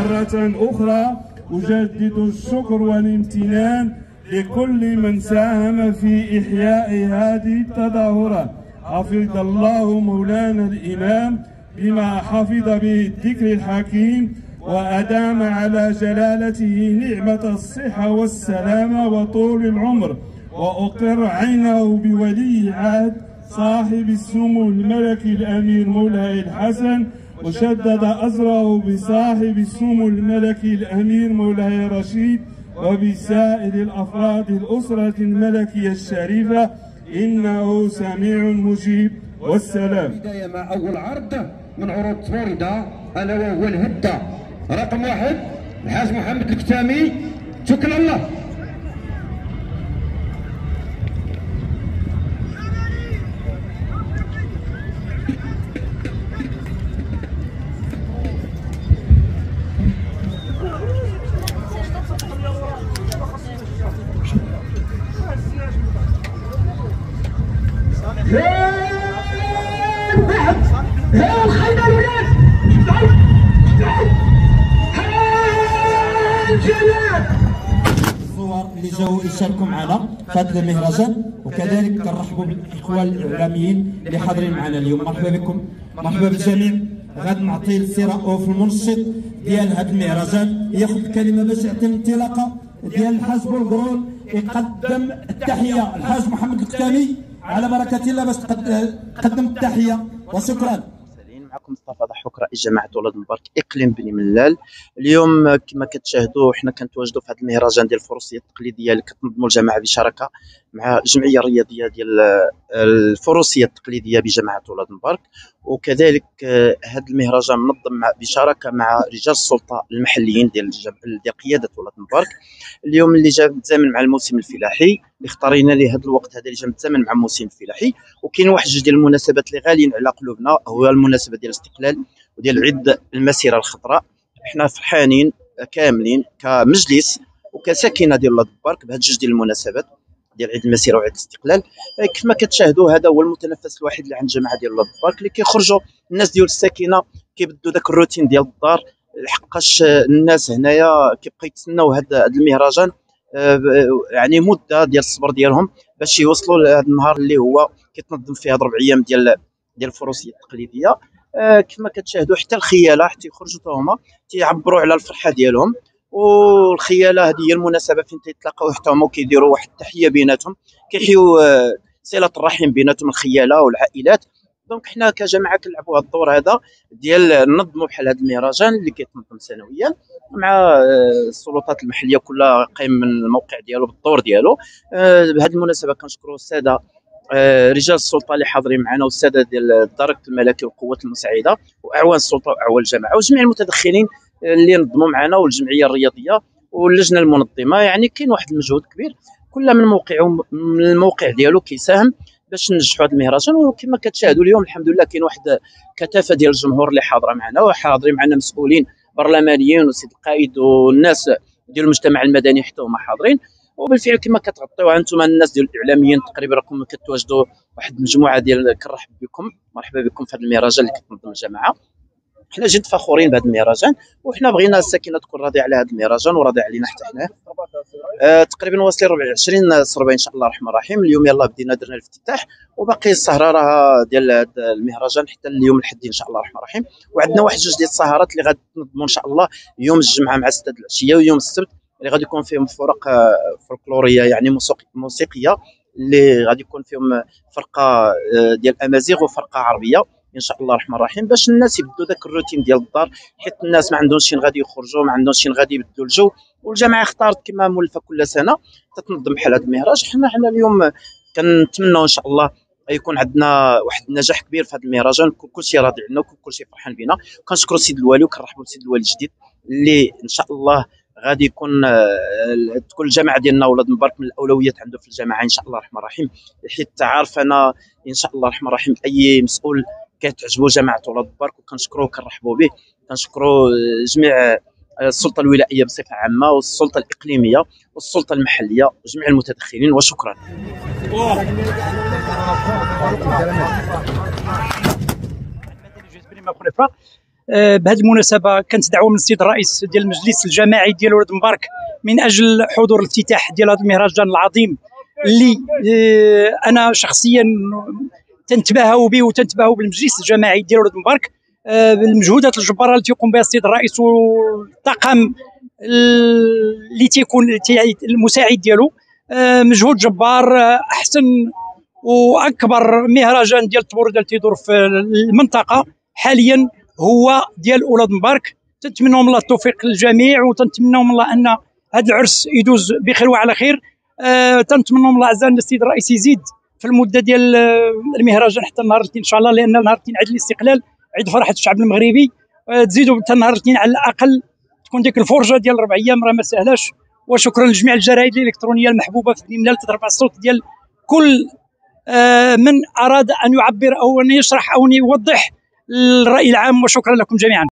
مرة أخرى أجدد الشكر والامتنان لكل من ساهم في إحياء هذه التظاهرات. حفظ الله مولانا الإمام بما حفظ به الذكر الحكيم، وأدام على جلالته نعمة الصحة والسلامة وطول العمر، وأقر عينه بولي عهد صاحب السمو الملكي الأمير مولاي الحسن، وشدد أزره بصاحب السمو الملكي الأمير مولاي رشيد، وبسائر الأفراد الأسرة الملكية الشريفة، إنه سميع مجيب. والسلام. بداية مع أول عرض من عروض فلوريدا، ألا وهو الهدة رقم 1 الحاج محمد الكتامي. شكرا الله. الزوار اللي جاوا يشاركوا معنا في هذا المهرجان، وكذلك كنرحبوا بالاخوان الاعلاميين اللي حاضرين معنا اليوم. مرحبا بكم، مرحبا بالجميع. غادي نعطي السي رؤوف المنشط ديال هذا المهرجان ياخذ الكلمه باش يعطي الانطلاقه ديال الحاج بولقرول، يقدم التحيه الحاج محمد الكتامي على بركه الله باش تقدم التحيه، وشكرا. معكم مصطفى ضحوك رئيس جماعه ولاد مبارك اقليم بني ملال. اليوم كما كتشاهدوا حنا كنتواجدوا في هذا المهرجان ديال الفروسيه التقليديه اللي كتنظموا الجماعه بشراكه مع الجمعيه الرياضيه ديال الفروسيه التقليديه بجماعه ولاد مبارك، وكذلك هذا المهرجان منظم بشراكه مع رجال السلطه المحليين ديال قياده ولاد مبارك. اليوم اللي جا متزامن مع الموسم الفلاحي اللي اختارينا لهذا الوقت هذا اللي جا متزامن مع الموسم الفلاحي، وكاين واحد جوج ديال المناسبات اللي غاليين على قلوبنا، هو المناسبه ديال الاستقلال وديال عيد المسيره الخضراء. احنا فرحانين كاملين كمجلس وكساكنه ديال ولاد مبارك بهاد جوج ديال المناسبات ديال عيد المسيره وعيد الاستقلال. كما كتشاهدوا هذا هو المتنفس الوحيد اللي عند الجماعه ديال ولاد مبارك، اللي كيخرجوا الناس ديال الساكنه كيبدوا داك الروتين ديال الدار، لحقاش الناس هنايا كيبقاو يتسناو هذا المهرجان يعني مده ديال الصبر ديالهم باش يوصلوا لهذا النهار اللي هو كيتنظم فيه هاد 4 ايام ديال الفروسيه التقليديه. كما كتشاهدوا حتى الخياله حتى يخرجوا حتى هما تيعبروا على الفرحه ديالهم، والخياله هذه هي المناسبه فين تيتلاقاو حتى هما وكيديروا واحد التحيه بيناتهم، كيحيوا صله الرحم بيناتهم الخياله والعائلات. دونك حنا كجماعه كنلعبوا هذا الدور هذا ديال ننظموا بحال هذا المهرجان اللي كيتنظم سنويا مع السلطات المحليه كلها قايم من الموقع ديالو بالدور ديالو. بهذه المناسبه كنشكروا الساده رجال السلطه اللي حاضرين معنا، والساده ديال الدرك الملكي والقوات المساعده واعوان السلطه واعوان الجماعه وجميع المتدخلين اللي نظموا معنا، والجمعيه الرياضيه واللجنه المنظمه. يعني كاين واحد المجهود كبير كل من الموقع ديالو كيساهم باش ننجحوا هذا المهرجان. وكما كتشاهدوا اليوم الحمد لله كاين واحد كثافه ديال الجمهور اللي حاضره معنا، وحاضرين معنا مسؤولين برلمانيين وسيد القائد والناس ديال المجتمع المدني حتى هما حاضرين. وبالفعل كما كتغطيوها انتم الناس ديال الاعلاميين تقريبا راكم كتواجدوا واحد المجموعه ديال كنرحب بكم، مرحبا بكم في هذا المهرجان اللي كتنظم الجماعه. حنا جد فخورين بهذا المهرجان، وحنا بغينا الساكنه تكون راضيه على هذا المهرجان وراضيه علينا حتى حنا. تقريبا واصلين 20 صربه ان شاء الله الرحمن الرحيم. اليوم يلاه بدينا درنا الافتتاح، وباقي السهره راه ديال هذا المهرجان حتى اليوم الحد ان شاء الله الرحمن الرحيم. وعندنا واحد جوج ديال السهرات اللي غادي تنظموا ان شاء الله يوم الجمعه مع 6 العشيه ويوم السبت اللي غادي يكون فيهم فرق فولكلوريه يعني موسيقيه، اللي غادي يكون فيهم فرقه ديال امازيغ وفرقه عربيه ان شاء الله الرحمن الرحيم، باش الناس يبدوا ذاك الروتين ديال الدار، حيت الناس ما عندهمش فين غادي يخرجوا، ما عندهمش فين غادي يبدلوا الجو. والجماعه اختارت كما مولفه كل سنه تتنظم بحال هذا المهرج. حنا اليوم كنتمنوا ان شاء الله يكون عندنا واحد النجاح كبير في هذا المهرجان، كلشي راضي عنا وكلشي فرحان بنا. كنشكروا السيد الوالي وكنرحبوا بالسيد الوالي الجديد اللي ان شاء الله غادي يكون تكون الجماعه ديالنا ولاد مبارك من الاولويات عنده في الجماعه ان شاء الله الرحمن الرحيم، حيت عارف انا ان شاء الله الرحمن الرحيم اي مسؤول كتعجبو جماعه ولاد مبارك وكنشكروه وكنرحبوا به. كنشكروا جميع السلطه الولائيه بصفه عامه والسلطه الاقليميه والسلطه المحليه وجميع المتدخلين، وشكرا. بهذه المناسبه كانت دعوه من السيد الرئيس ديال المجلس الجماعي ديال ولاد مبارك من اجل حضور الافتتاح ديال هذا المهرجان العظيم اللي انا شخصيا تنتباهوا به وتنتباهوا بالمجلس الجماعي ديال ولاد مبارك بالمجهودات الجباره اللي تيقوم بها السيد الرئيس والطاقم اللي تيكون المساعد ديالو. مجهود جبار. احسن واكبر مهرجان ديال التبرد اللي تيدور في المنطقه حاليا هو ديال ولاد مبارك. تنتمنوا من الله التوفيق للجميع وتنتمنوا من الله ان هذا العرس يدوز بخير وعلى خير. تنتمنوا من الله عز وجل السيد الرئيس يزيد في المده ديال المهرجان حتى النهار الاثنين ان شاء الله، لان نهار الاثنين عيد الاستقلال، عيد فرحه الشعب المغربي. تزيدوا حتى النهار الاثنين على الاقل تكون ديك الفرجه ديال 4 ايام، راه ما سهلاش. وشكرا لجميع الجرائد الالكترونيه المحبوبه في الملال ترفع الصوت ديال كل من اراد ان يعبر او ان يشرح او ان يوضح الراي العام. وشكرا لكم جميعا.